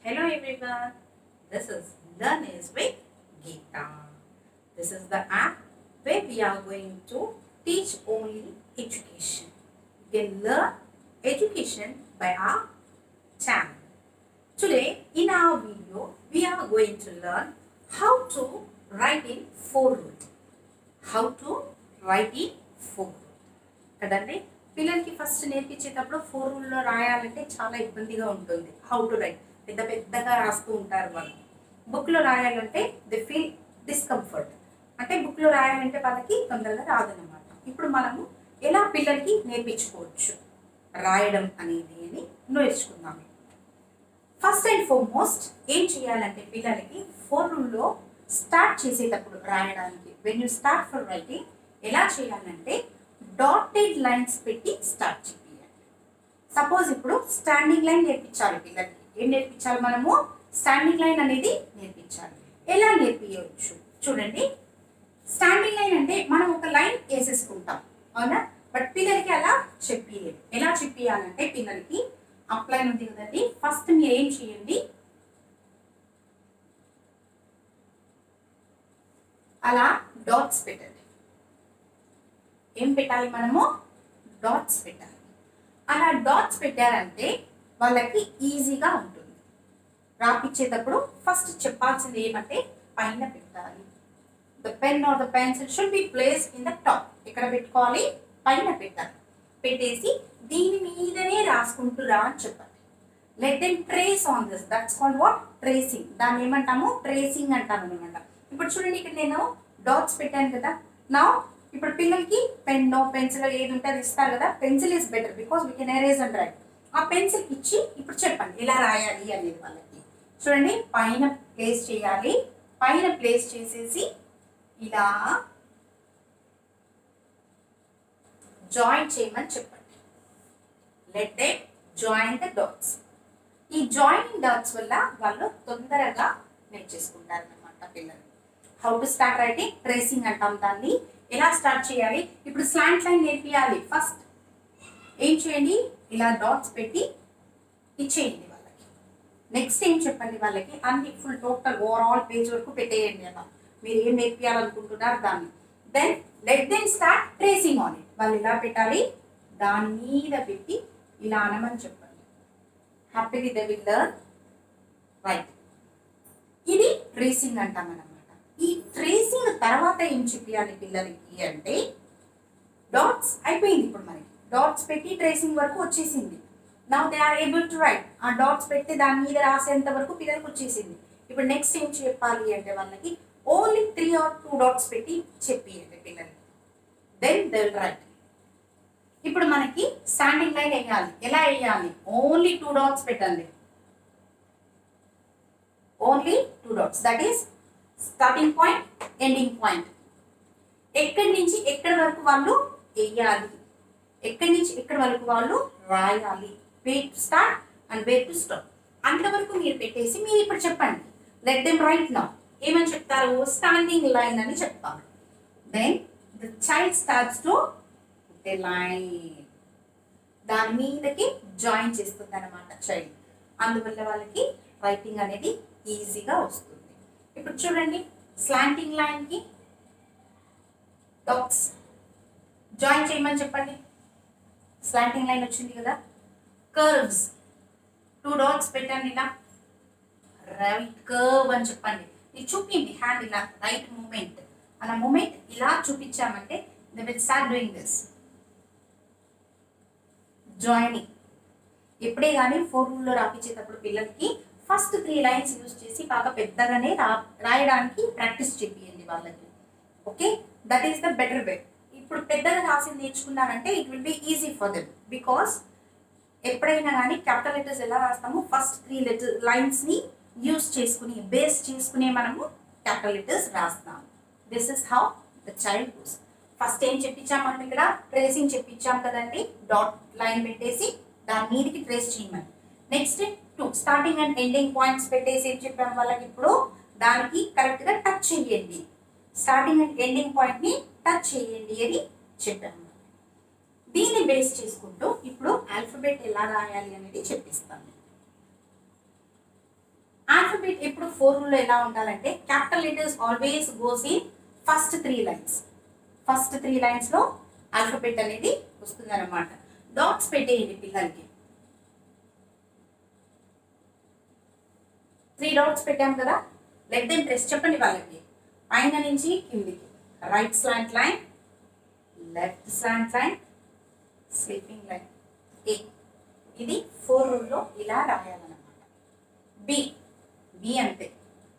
Hello everyone, this is Learners with Geeta. This is the app where we are going to teach only education. You can learn education by our channel. Today in our video, we are going to learn how to write in 4 rule. How to write in 4 rule. కదండి పిల్లలకి first నేర్పించేటప్పుడు 4 రూల్లో రాయాలంటే చాలా ఇబ్బందిగా ఉంటుంది. How to right పెద్ద పెద్దగా రాస్తూ ఉంటారు వాళ్ళు. బుక్లో రాయాలంటే దే ఫీల్ డిస్కంఫర్ట్. అంటే బుక్లో రాయాలంటే వాళ్ళకి తొందరగా రాదన్నమాట. ఇప్పుడు మనము ఎలా పిల్లలకి నేర్పించుకోవచ్చు రాయడం అనేది అని నేర్చుకుందాం. ఫస్ట్ అండ్ ఫార్మోస్ట్ ఏం చేయాలంటే పిల్లలకి 4 రూల్లో స్టార్ట్ చేసేటప్పుడు రాయడానికి when you start for writing ఎలా చేయాలంటే డాటెడ్ లైన్స్ పెట్టి స్టార్ట్ చేయాలి. సపోజ్ ఇప్పుడు స్టాండింగ్ లైన్ నేర్పించాలి పిల్లలకి. ఏం నేర్పించాలి మనము? స్టాండింగ్ లైన్ అనేది నేర్పించాలి. ఎలా నేర్పించవచ్చు చూడండి. స్టాండింగ్ లైన్ అంటే మనం ఒక లైన్ వేసేసుకుంటాం అవునా, బట్ పిల్లలకి అలా చెప్పలేదు. ఎలా చెప్పియాలంటే పిల్లలకి అప్లైన్ ఉంది కదండి, ఫస్ట్ మీరు ఏం చేయండి, అలా డాట్స్ పెట్టండి. ఏం పెట్టాలి మనము? డాట్స్ పెట్టాలి. అలా డాట్స్ పెట్టారంటే వాళ్ళకి ఈజీగా ఉంటుంది. రాపిచ్చేటప్పుడు ఫస్ట్ చెప్పాల్సింది ఏమంటే పైన పెట్టాలి. The pen or the pencil should be place in the top. ఎక్కడ పెట్టుకోవాలి? పైన పెట్టాలి. పెట్టేసి దీని మీదనే రాసుకుంటూ రా అని చెప్పాలి. Let them trace on this. That's called what? Tracing. దాన్ని ఏమంటాము? ట్రేసింగ్ అంటాము అనమాట. ఇప్పుడు చూడండి, ఇక్కడ నేను డాట్స్ పెట్టాను కదా. నా ఇప్పుడు పిల్లలకి పెన్నో పెన్సిల్ ఏది ఉంటే అది ఇస్తారు కదా. Pencil is better because we can erase and right. ఆ పెన్సిల్ ఇచ్చి ఇప్పుడు చెప్పండి ఎలా రాయాలి అనేది వాళ్ళకి. చూడండి, పైన ప్లేస్ చేయాలి. పైన ప్లేస్ చేసేసి ఇలా జాయిన్ చేయమని చెప్పండి. Let they join the dots. ఈ జాయినింగ్ డాట్స్ వల్ల వాళ్ళు తొందరగా నేర్చేసుకుంటారు అనమాట పిల్లలు. How to start writing? Tracing అంటాం దాన్ని. ఎలా స్టార్ట్ చేయాలి? ఇప్పుడు స్లాంట్ లైన్ నేర్పియాలి. ఫస్ట్ ఏం చేయండి, ఇలా డాట్స్ పెట్టి ఇచ్చేయండి వాళ్ళకి. నెక్స్ట్ ఏం చెప్పండి వాళ్ళకి, అన్ని ఫుల్ టోటల్ ఓవరాల్ పేజ్ వరకు పెట్టేయండి అలా. మీరు ఏం నేర్పియాలనుకుంటున్నారు దాన్ని. Then let them start tracing on it. వాళ్ళు ఇలా పెట్టాలి, దాని మీద పెట్టి ఇలా అనమని చెప్పండి. Happily they will learn write. ఇది ట్రేసింగ్ అంటాం అనమాట. ఈ ట్రేసింగ్ తర్వాత ఏం చెప్పాలి పిల్లలకి అంటే డాట్స్ అయిపోయింది. ఇప్పుడు మనకి డాట్స్ పెట్టి ట్రేసింగ్ వరకు వచ్చేసింది. Now they are able to write. ఆ డాట్స్ పెట్టి దాని మీద రాసేంత వరకు పిల్లలకు వచ్చేసింది. ఇప్పుడు నెక్స్ట్ ఏం చెప్పాలి అంటే వాళ్ళకి ఓన్లీ 3 or 2 డాట్స్ పెట్టి చెప్పియండి పిల్లలకి. Then they will write. ఇప్పుడు మనకి స్టాండింగ్ లైన్ వేయాలి. ఎలా వేయాలి? ఓన్లీ 2 డాట్స్ పెట్టండి. Only 2 dots. That is starting point, ending point. ఎక్కడి నుంచి ఎక్కడి వరకు వాళ్ళు వేయాలి, ఎక్కడి నుంచి ఎక్కడి వరకు వాళ్ళు రాయాలి, way to start and way to stop, అంతవరకు మీరు పెట్టేసి మీరు ఇప్పుడు చెప్పండి. Let them write now. ఏమని చెప్తారు? స్టాండింగ్ లైన్ అని చెప్తారు. Then the child starts to put a line. దాని మీదకి జాయిన్ చేస్తుంది అనమాట చైల్డ్. అందువల్ల వాళ్ళకి రైటింగ్ అనేది ఈజీగా వస్తుంది. ఇప్పుడు చూడండి, స్లాంటింగ్ లైన్కి డాట్స్ జాయిన్ చేయమని చెప్పండి. స్లాంటింగ్ లైన్ వచ్చింది కదా. కర్వ్స్ 2 డాట్స్ పెట్టండి. ఇలా రైట్ కర్వ్ అని చెప్పండి. ఇది చూపింది హ్యాండ్ ఇలా రైట్ మూమెంట్. అలా మూమెంట్ ఇలా చూపించామంటే they will start doing this joining. ఎప్పుడే కానీ 4 రూల్లో రాపించేటప్పుడు పిల్లలకి ఫస్ట్ 3 లైన్స్ యూజ్ చేసి బాగా పెద్దగానే రాయడానికి ప్రాక్టీస్ చేయండి వాళ్ళకి. Okay, that is the better way. ఇప్పుడు పెద్దగా రాసి నేర్చుకున్నారంటే it will be easy for them. Because ఎప్పుడైనా కానీ క్యాపిటల్ లెటర్స్ ఎలా రాస్తాము, ఫస్ట్ 3 లైన్స్ని యూజ్ చేసుకుని బేస్ చేసుకునే మనము క్యాపిటల్ లెటర్స్ రాస్తాము. This is how the child goes. First ఏం చెప్పించాం మనం? ఇక్కడ ట్రేసింగ్ చెప్పించాం కదండి. డాట్ లైన్ పెట్టేసి దాని మీదకి ట్రేస్ చేయమని. Next 2 starting and ending points పెట్టేసి ఏం చెప్పాము వాళ్ళకి, ఇప్పుడు దానికి కరెక్ట్గా టచ్ చేయండి. స్టార్టింగ్ అండ్ ఎండింగ్ పాయింట్ని టచ్ చేయండి అని చెప్పాము. దీన్ని బేస్ చేసుకుంటూ ఇప్పుడు ఆల్ఫాబెట్ ఎలా రాయాలి అనేది చెప్పిస్తాను. ఆల్ఫాబెట్ ఎప్పుడు 4 రూల్లో ఎలా ఉండాలంటే capital letters always goes in first 3 lines. First 3 లైన్స్లో ఆల్ఫాబెట్ అనేది వస్తుంది అనమాట. డాట్స్ పెట్టేయండి పిల్లలకి. 3 డాట్స్ పెట్టాం కదా, లెట్ దెమ్ ప్రెస్. చెప్పండి వాళ్ళకి, పైన నుంచి కిందికి. Right slant line, left slant line, sleeping line. ఏ ఇది 4 రూల్లో ఇలా రాయాలన్నమాట. బి బి అంతే,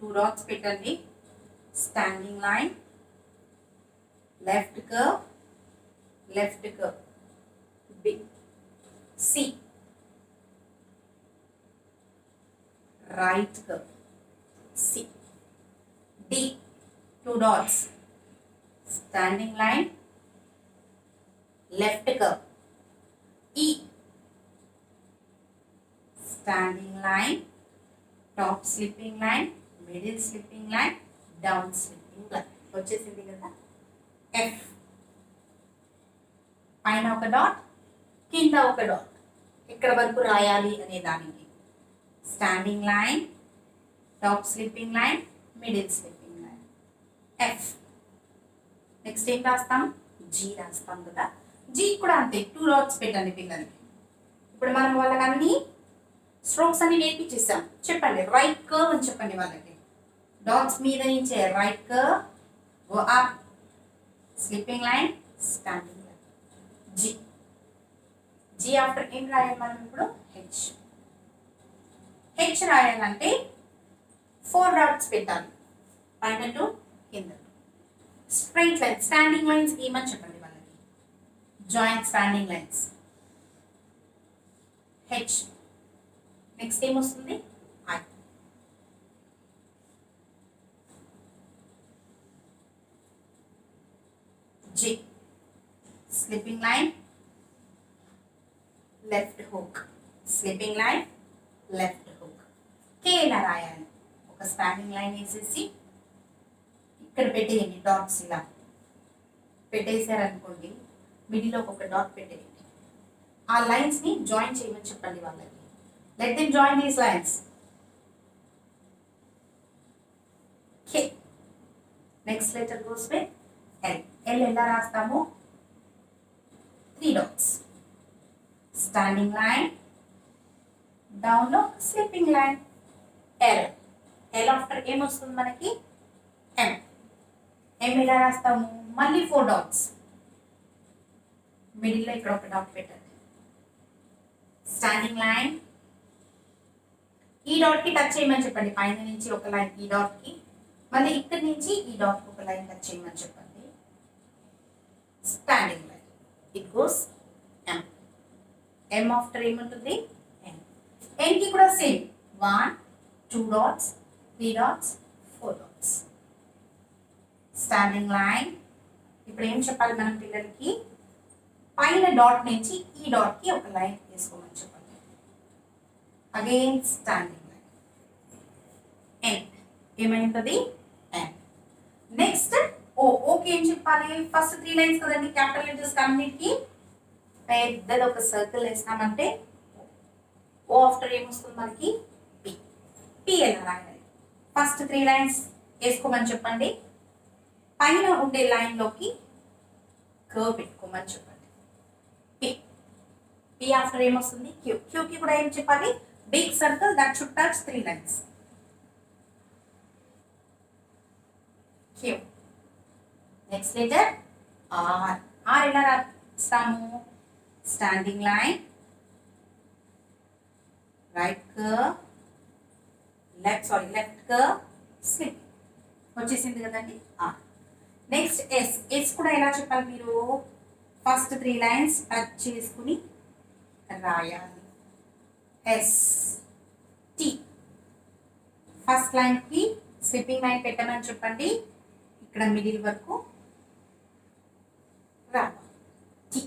2 డాట్స్ పెట్టండి. Standing line, left curve, left curve. B. C right curve. C. D 2 dots, standing line, left curve. E standing line, top slipping line, middle slipping line, down slipping line. వచ్చేసింది కదా. F పైన ఒక dot, కింద ఒక dot. ఎక్కడ వరకు రాయాలి అనే దానికి standing line, top slipping line, middle slipping line. F. Next ఏం రాస్తాం? జీ రాస్తాం కదా. జీ కూడా అంతే, 2 డాట్స్ పెట్టండి పిల్లలకి. ఇప్పుడు మనం వాళ్ళకి అన్ని స్ట్రోక్స్ అన్ని నేర్పించేసాం. చెప్పండి రైట్ కర్వ్ అని చెప్పండి వాళ్ళకి. డాట్స్ మీద నుంచే right curve, go up, slipping line, standing line. G. G after ఏం రాయాలి మనం ఇప్పుడు? హెచ్. హెచ్ రాయాలంటే 4 డాట్స్ పెట్టాలి, పైన 2, కింద 2. స్ట్రైట్ లైన్, స్టాండింగ్ లైన్స్ ఏమని చెప్పండి వాళ్ళకి. Joint standing lines. H. Next ఏమొస్తుంది? I. J. Slipping line, left hook, slipping line, left hook. K ఇలా రాయాలి. ఒక స్టాండింగ్ లైన్ వేసేసి ఇక్కడ పెట్టేయండి డాట్స్. ఇలా పెట్టేశారనుకోండి, మిడిల్లో ఒక డాట్ పెట్టేయండి. ఆ లైన్స్ని జాయిన్ చేయమని చెప్పండి వాళ్ళకి. Let them join these lines. K. Next letter goes with L. L ఎలా రాస్తాము? 3 డాట్స్, స్టాండింగ్ లైన్, డౌన్ లో slipping line. L. L after ఏమొస్తుంది మనకి? ఎం. ఎం ఎలా రాస్తాము? మళ్ళీ 4 డాట్స్, మిడిల్లో ఇక్కడ ఒక డాట్ పెట్టండి. స్టాండింగ్ లైన్, ఈ డాట్ కి టచ్ చేయమని చెప్పండి. పైన నుంచి ఒక లైన్ ఈ డాట్ కి, మళ్ళీ ఇక్కడి నుంచి ఈ డాట్ కి ఒక లైన్ టచ్ చేయమని చెప్పండి. Standing line. It goes M. M after ఏముంటుంది? ఎన్. ఎన్ కి కూడా same, 1, 2 dots, 3 dots, 4 dots. Standing line. ఇప్పుడు ఏం చెప్పాలి మనం పిల్లలకి? పైన డాట్ నుంచి ఈ డాట్ కి ఒక లైన్ వేసుకోమని చెప్పండి. Again standing line. ఎన్. ఏమైంది? ఎన్. Next O. ఓకే ఏం చెప్పాలి? ఫస్ట్ 3 లైన్స్ కదండి క్యాపిటల్ లెటర్స్ అన్నిటికి. పెద్దది ఒక సర్కిల్ వేసినామంటే ఓ ఆఫ్టర్ ఏమొస్తుంది మనకి? పి. పి ఎలా రాయాలి? ఫస్ట్ 3 లైన్స్ వేసుకోమని చెప్పండి. పైన ఉండే లైన్లోకి కర్వ్ పెట్టుకోమని చెప్పండి. పి. పి ఆఫ్టర్ ఏమొస్తుంది? క్యూ. క్యూకి కూడా ఏం చెప్పాలి? Big circle that should touch 3 lines. Q. Next letter R. R ఎలా రాస్తాము? Standing line, right curve, left curve, slip. వచ్చేసింది కదండి ఆర్. Next yes. ఎస్ కూడా ఎలా చెప్పాలి మీరు? ఫస్ట్ 3 లైన్స్ టచ్ చేసుకుని రాయాలి. ఎస్. టి. ఫస్ట్ లైన్కి స్లిప్పింగ్ లైన్ పెట్టమని చెప్పండి. ఇక్కడ మిడిల్ వరకు రావాలి. టి.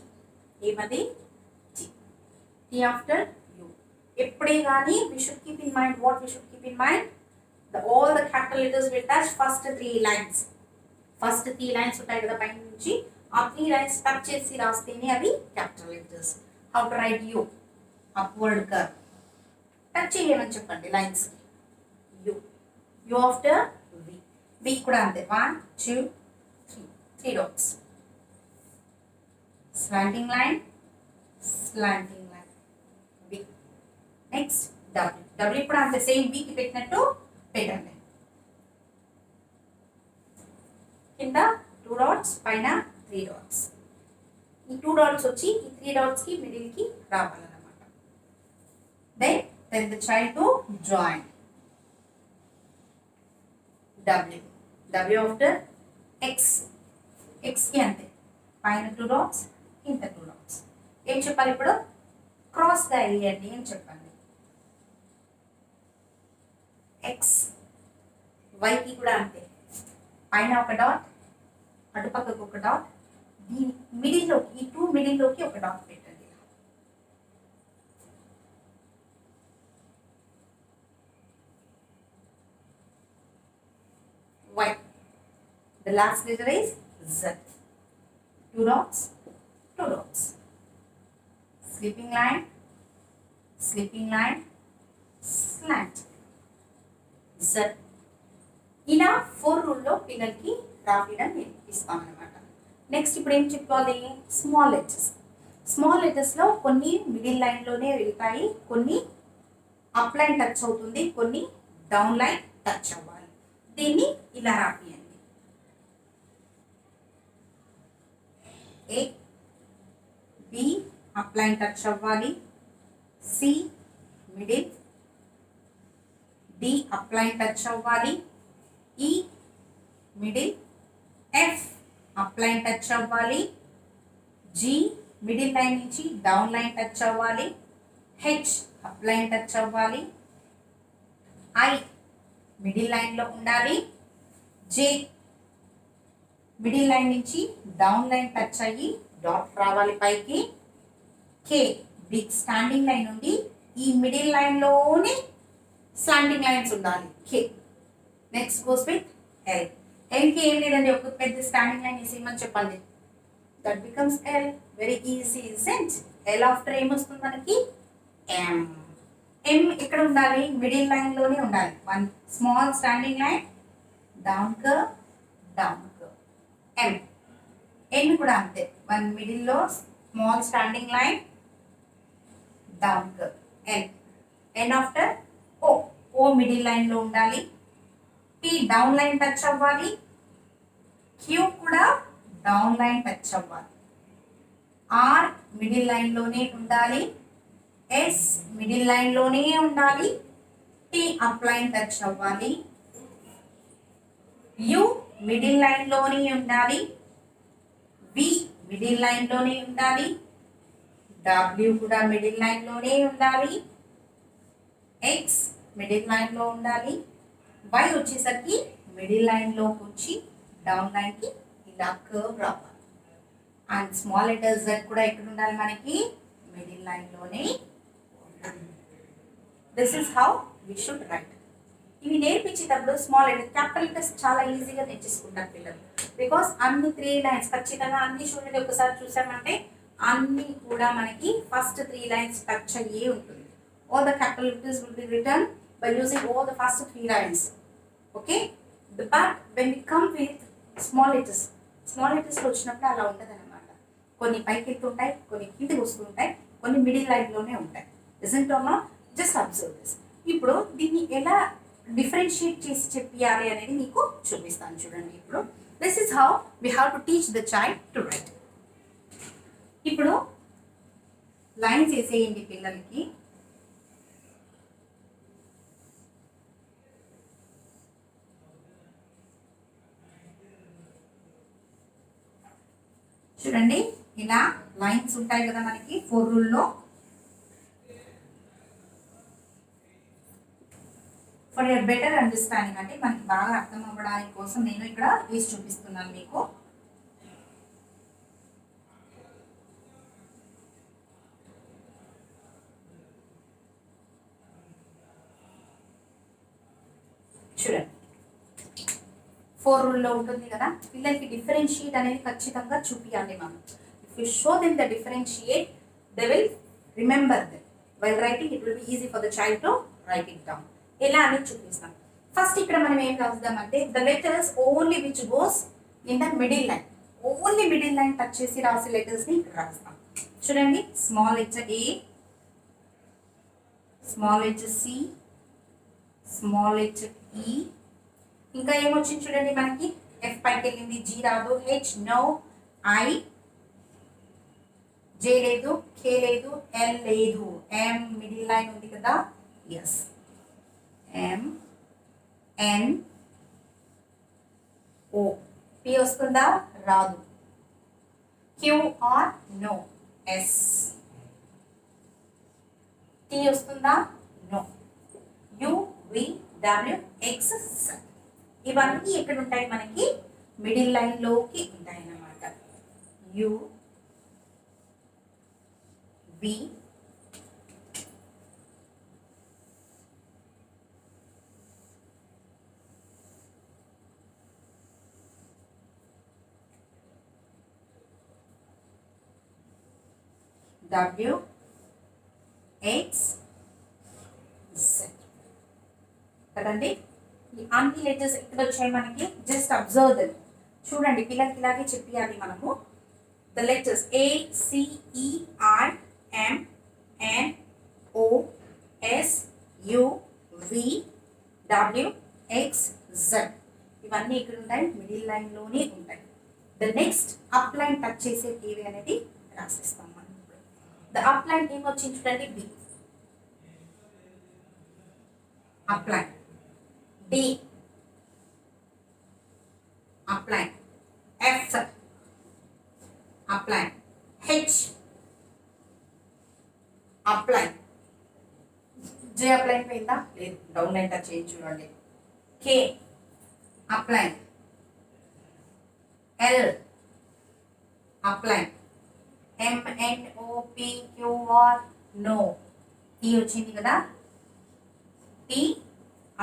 ఏమది? టి. T after you. ఎప్పుడే కానీ we should keep in mind what we should keep in mind. All the capital letters will touch first 3 lines. First 3 lines ఉంటాయి కదా పైన నుంచి, ఆ 3 లైన్స్ టచ్ చేసి రాస్తేనే అవి capital letters. How to right you? Upward curve. Touch చేయమని చెప్పండి లైన్స్కి. You. U after V. B కూడా అంతే 1 2 3 3 dots. Slanting line, slanting line. B. Next W. W కూడా అంతే సేమ్ B కి పెట్టినట్టు పెట్టండి. కింద 2 dots పైన 3 dots. ఈ 2 dots వచ్చి ఈ 3 dots కి మిడిల్ కి రావాలన్నమాట. Then tell the child to join. W. W after X. X కి అంతే పైన 2 dots కింద 2 dots. ఏం చెప్పాలి ఇప్పుడు క్రాస్ గా వేయండి అని చెప్పండి. X. Y కి కూడా అంతే పైన ఒక డాట్ అటుపక్కకు ఒక డాట్ దీని మిడిల్లోకి ఈ 2 మిడిల్లోకి ఒక డాట్ పెట్టండి. Y. The last letter is Z. 2 dots, 2 dots. Sleeping line, slant. Z. ఇలా 4 రూల్లో పిల్లలకి రాయడం నేర్పిస్తాం అన్నమాట. నెక్స్ట్ ఇప్పుడు ఏం చెప్పుకోవాలి స్మాల్ లెటర్స్. స్మాల్ లెటర్స్లో కొన్ని మిడిల్ లైన్లోనే వెళ్తాయి, కొన్ని అప్ లైన్ టచ్ అవుతుంది, కొన్ని డౌన్ లైన్ టచ్ అవ్వాలి. దీన్ని ఇలా రాపియండి. A B up line touch అవ్వాలి, C middle, D up line touch అవ్వాలి, E middle, F up line touch అవ్వాలి, జి మిడిల్ లైన్ నుంచి డౌన్ లైన్ టచ్ అవ్వాలి, హెచ్ అప్ లైన్ టచ్ అవ్వాలి, ఐ మిడిల్ లైన్లో ఉండాలి, జే మిడిల్ లైన్ నుంచి down line touch అయ్యి డాట్ రావాలి పైకి, కే బిగ్ స్టాండింగ్ లైన్ నుండి ఈ మిడిల్ లైన్లోనే స్లాంటింగ్ లైన్స్ ఉండాలి K. Next goes with L. ఎల్కి ఏం లేదండి, ఒక పెద్ద స్టాండింగ్ లైన్ వేసేయమని చెప్పండి. That becomes L. Very easy sense. L after ఏం వస్తుంది మనకి ఎం. ఎం ఎక్కడ ఉండాలి మిడిల్ లైన్లోనే ఉండాలి. 1 small standing line down curve down curve. M. N కూడా అంతే 1 మిడిల్లో small standing line down curve. N. N after O. O middle లైన్లో ఉండాలి, టీ డౌన్ లైన్ టచ్ అవ్వాలి, క్యూ కూడా డౌన్ లైన్ టచ్ అవ్వాలి, ఆర్ మిడిల్ లైన్లోనే ఉండాలి, ఎస్ మిడిల్ లైన్లోనే ఉండాలి, టీ అప్ లైన్ టచ్ అవ్వాలి, యు మిడిల్ లైన్లోనే ఉండాలి, వి మిడిల్ లైన్లోనే ఉండాలి, డబ్ల్యూ కూడా మిడిల్ లైన్లోనే ఉండాలి, ఎక్స్ మిడిల్ లైన్లో ఉండాలి, వై వచ్చేసరికి మిడిల్ లైన్లోకి వచ్చి డౌన్ లైన్కి ఇలా కర్వ్ రావాలి. అండ్ స్మాల్ లెటర్ జెడ్ కూడా ఎక్కడ ఉండాలి మనకి మిడిల్ లైన్లోనే ఉండాలి. This is how we should write. ఇవి నేర్పించేటప్పుడు స్మాల్ లెటర్ క్యాపిటల్ లెటర్స్ చాలా ఈజీగా నేర్చేసుకుంటారు పిల్లలు. బికాస్ అన్ని 3 లైన్స్ ఖచ్చితంగా అన్ని చూడండి, ఒకసారి చూసామంటే అన్ని కూడా మనకి ఫస్ట్ 3 లైన్స్ టచ్ అయ్యే ఉంటుంది. All the capital letters will be written by using all the first 3 lines. Okay? But when we come with small letters లో వచ్చినప్పుడు అలా ఉంటుంది అనమాట. కొన్ని పైకి ఎత్తుంటాయి, కొన్ని కిందకి వస్తుంటాయి, కొన్ని మిడిల్ లైన్లోనే ఉంటాయి. Isn't or not? Just observe this. ఇప్పుడు దీన్ని ఎలా డిఫరెన్షియేట్ చేసి చెప్పాలి అనేది మీకు చూపిస్తాను చూడండి. ఇప్పుడు this is how we have to teach the child to write. ఇప్పుడు లైన్స్ వేసేయండి పిల్లలకి. చూడండి ఇలా లైన్స్ ఉంటాయి కదా మనకి 4 రూల్లో. ఫర్ యర్ బెటర్ అండర్స్టాండింగ్ అంటే మనకి బాగా అర్థం అవ్వడానికి కోసం నేను ఇక్కడ వేసి చూపిస్తున్నాను మీకు. చూడండి 4 రూల్లో ఉంటుంది కదా, పిల్లలకి డిఫరెన్షియేట్ అనేది ఖచ్చితంగా చూపించాలి మనం. If you show them the differentiate they will remember them. While writing it will be easy for the child to write it down. ఎలా అనేది చూపిస్తాను. ఫస్ట్ ఇక్కడ మనం ఏం రాద్దామంటే the letters only which goes in the middle line, only middle line touch చేసి రాసే లెటర్స్ని రాస్తాం. చూడండి, small letter A, small letter C, small letter E, ఇంకా ఏమొచ్చింది చూడండి మనకి, ఎఫ్ పైకి వెళ్ళింది, జీ రాదు, హెచ్ నో, ఐ, జే లేదు, కే లేదు, ఎల్ లేదు, ఎం మిడిల్ లైన్ ఉంది కదా, ఎస్, ఎం, ఎన్, ఓ, పి వస్తుందా, రాదు, Q R no, S, T వస్తుందా, no, U, V, W, X, Z. ఇవన్నీ ఎక్కడ ఉంటాయి మనకి, మిడిల్ లైన్ లోకి ఉంటాయి అన్నమాట. U, V, W, X, Z కదండి. ఈ అన్ని లెటర్స్ ఎక్కడ వచ్చాయి మనకి, జస్ట్ అబ్జర్వ్ దెమ్. చూడండి, పిల్లలకి ఇలాగే చెప్పాలి మనము. The letters A, C, E, I, M, N, O, S, U, V, W, X, Z ఇవన్నీ ఇక్కడ ఉంటాయి, మిడిల్ లైన్లోనే ఉంటాయి. The next up line touch చేసే ఏవి అనేది రాసిస్తాం మనం. ద అప్ లైన్ ఏమొచ్చింది చూడండి, B, up line, D, up line, F, up line, H, up line, J up line పోయిందా, లేదు, డౌన్ లైన్ టచ్ చేయండి చూడండి, K up line, L up line, M, N, O, P, Q, R no, T వచ్చింది కదా, T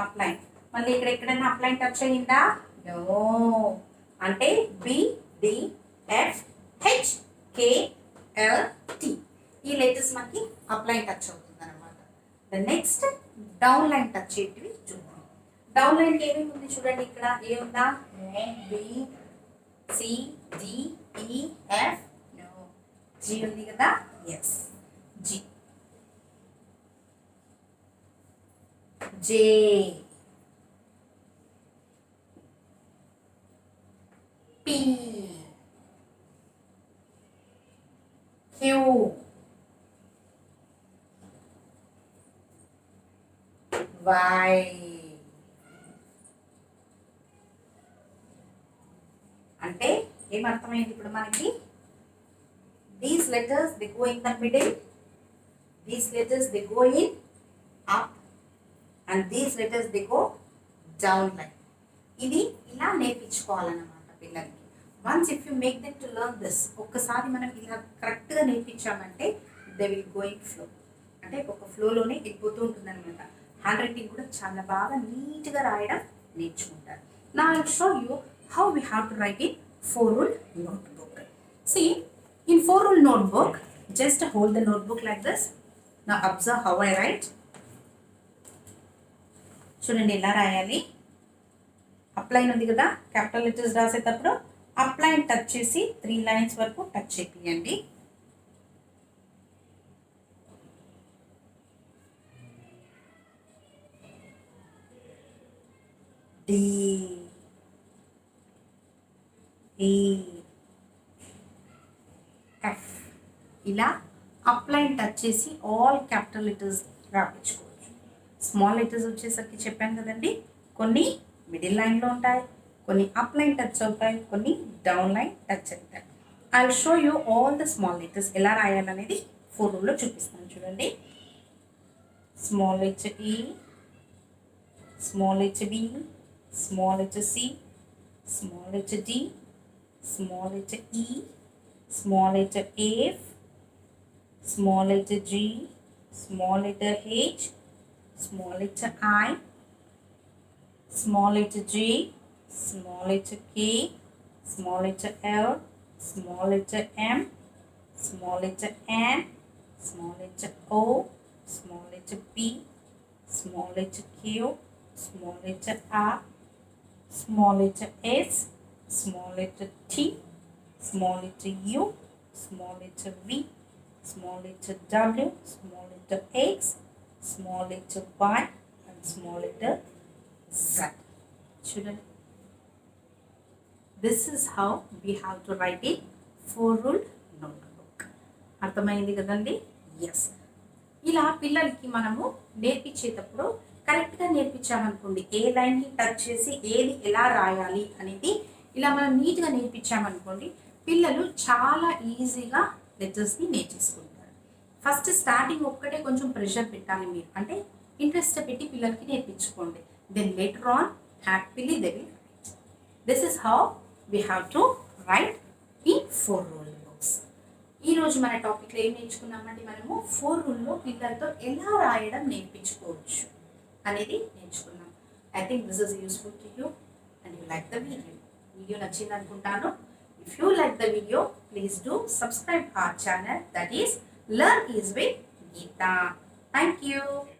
up line. మళ్ళీ ఇక్కడ ఎక్కడైనా up line touch అయ్యిందా, నో, అంటే B, D, F, H, K, L, T ఈ లెటర్స్ మనకి అప్ లైన్ టచ్ అవుతుంది అనమాట. The next down line touch ఏంటివి చూద్దాం. డౌన్ లైన్ ఏమేమి ఉంది చూడండి, ఇక్కడ ఏ ఉందా, B, C, D, E, F, no, G ఉంది కదా, S, G, J, P, Q, Y, అంటే ఏమర్థమైంది ఇప్పుడు మనకి, these letters they go in the middle, these letters they go in up and these letters they go down line. ఇది ఇలా నేర్పించుకోవాలన్నమాట పిల్లలకి. Once if you make them to learn this, ఒక్కసారి మనం ఇలా కరెక్ట్గా నేర్పించామంటే they will go in flow, అంటే ఒక ఫ్లోలోనే వెళ్ళిపోతూ ఉంటుంది అనమాట. హ్యాండ్ రైటింగ్ కూడా చాలా బాగా నీట్గా రాయడం నేర్చుకుంటారు. నా I show you how we have to write in 4-rule notebook. See, in 4-rule notebook, just hold the notebook like this. Now observe how I write. చూడండి ఎలా రాయాలి. అప్లైన్ ఉంది కదా, క్యాపిటల్ లెటర్స్ రాసేటప్పుడు అప్లైన్ టచ్ చేసి 3 lines వరకు touch చేయండి. D, E, F ఇలా అప్లైన్ టచ్ చేసి ఆల్ క్యాపిటల్ లెటర్స్ రాపించుకోవచ్చు. స్మాల్ లెటర్స్ వచ్చేసరికి చెప్పాను కదండి, కొన్ని మిడిల్ లైన్లో ఉంటాయి, కొన్ని అప్ లైన్ టచ్ అవుతాయి, కొన్ని డౌన్ లైన్ టచ్ అవుతాయి. I will show you all the small letters ఎలా రాయాలనేది 4 రూల్లో చూపిస్తాను చూడండి. Small letter A, small letter B, small letter C, small letter D, small letter E, small letter F, small letter G, small letter H, small letter I, small letter J, small letter K, small letter L, small letter M, small letter N, small letter O, small letter P, small letter Q, small letter R, small letter S, small letter T, small letter U, small letter V, small letter W, small letter X, small letter Y, and small letter Z. Children, this is how we have to write a 4-ruled notebook. అర్థమైంది కదండి? Yes. ఇలా పిల్లలకి మనము నేర్పించేటప్పుడు కరెక్ట్గా నేర్పించామనుకోండి, ఏ లైన్కి touch చేసి ఏది ఎలా రాయాలి అనేది ఇలా మనం నీట్గా నేర్పించామనుకోండి, పిల్లలు చాలా ఈజీగా లెటర్స్ని నేర్చేసుకుంటారు. ఫస్ట్ స్టార్టింగ్ ఒక్కటే కొంచెం ప్రెషర్ పెట్టాలి మీరు, అంటే ఇంట్రెస్ట్ పెట్టి పిల్లలకి నేర్పించుకోండి. Then later on happily they will write. This is how we have to write ఈ 4 రూల్ బుక్స్. ఈరోజు మన టాపిక్లో ఏం నేర్చుకున్నామంటే, మనము 4 రూల్లో పిల్లలతో ఎలా రాయడం నేర్పించుకోవచ్చు అనేది నేర్చుకున్నాం. I think this is useful to you and you like the video. Video నచ్చింది అనుకుంటాను. If you like the video, please do subscribe our channel, that is learn easy with Geetha. Thank you.